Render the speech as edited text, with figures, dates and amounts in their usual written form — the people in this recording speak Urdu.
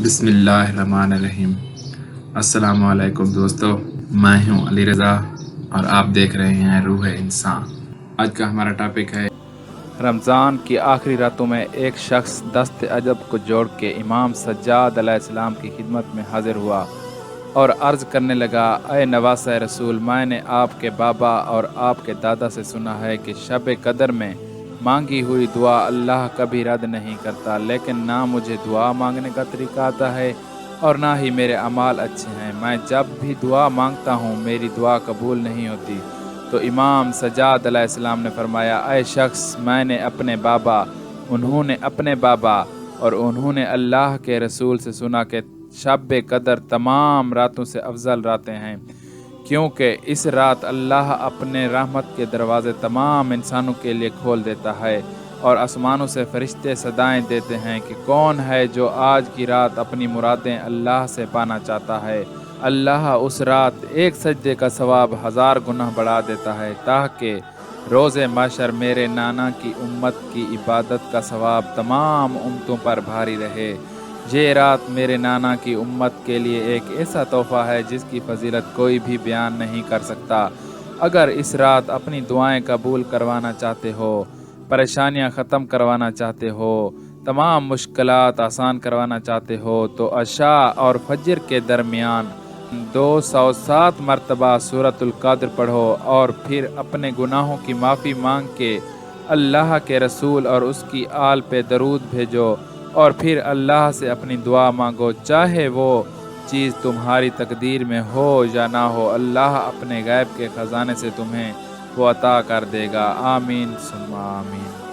بسم اللہ الرحمن الرحیم۔ السلام علیکم دوستو، میں ہوں علی رضا اور آپ دیکھ رہے ہیں روح انسان۔ آج کا ہمارا ٹاپک ہے رمضان کی آخری راتوں میں ایک شخص دست عجب کو جوڑ کے امام سجاد علیہ السلام کی خدمت میں حاضر ہوا اور عرض کرنے لگا، اے نواسہ رسول، میں نے آپ کے بابا اور آپ کے دادا سے سنا ہے کہ شب قدر میں مانگی ہوئی دعا اللہ کبھی رد نہیں کرتا، لیکن نہ مجھے دعا مانگنے کا طریقہ آتا ہے اور نہ ہی میرے اعمال اچھے ہیں۔ میں جب بھی دعا مانگتا ہوں میری دعا قبول نہیں ہوتی۔ تو امام سجاد علیہ السلام نے فرمایا، اے شخص، میں نے اپنے بابا، انہوں نے اپنے بابا اور انہوں نے اللہ کے رسول سے سنا کہ شب قدر تمام راتوں سے افضل راتیں ہیں، کیونکہ اس رات اللہ اپنے رحمت کے دروازے تمام انسانوں کے لیے کھول دیتا ہے اور آسمانوں سے فرشتے صدائیں دیتے ہیں کہ کون ہے جو آج کی رات اپنی مرادیں اللہ سے پانا چاہتا ہے۔ اللہ اس رات ایک سجدے کا ثواب 1000 گنا بڑھا دیتا ہے، تاکہ روز محشر میرے نانا کی امت کی عبادت کا ثواب تمام امتوں پر بھاری رہے۔ یہ رات میرے نانا کی امت کے لیے ایک ایسا تحفہ ہے جس کی فضیلت کوئی بھی بیان نہیں کر سکتا۔ اگر اس رات اپنی دعائیں قبول کروانا چاہتے ہو، پریشانیاں ختم کروانا چاہتے ہو، تمام مشکلات آسان کروانا چاہتے ہو، تو عشاء اور فجر کے درمیان 207 مرتبہ سورۃ القدر پڑھو اور پھر اپنے گناہوں کی معافی مانگ کے اللہ کے رسول اور اس کی آل پہ درود بھیجو اور پھر اللہ سے اپنی دعا مانگو، چاہے وہ چیز تمہاری تقدیر میں ہو یا نہ ہو، اللہ اپنے غیب کے خزانے سے تمہیں وہ عطا کر دے گا۔ آمین ثم آمین۔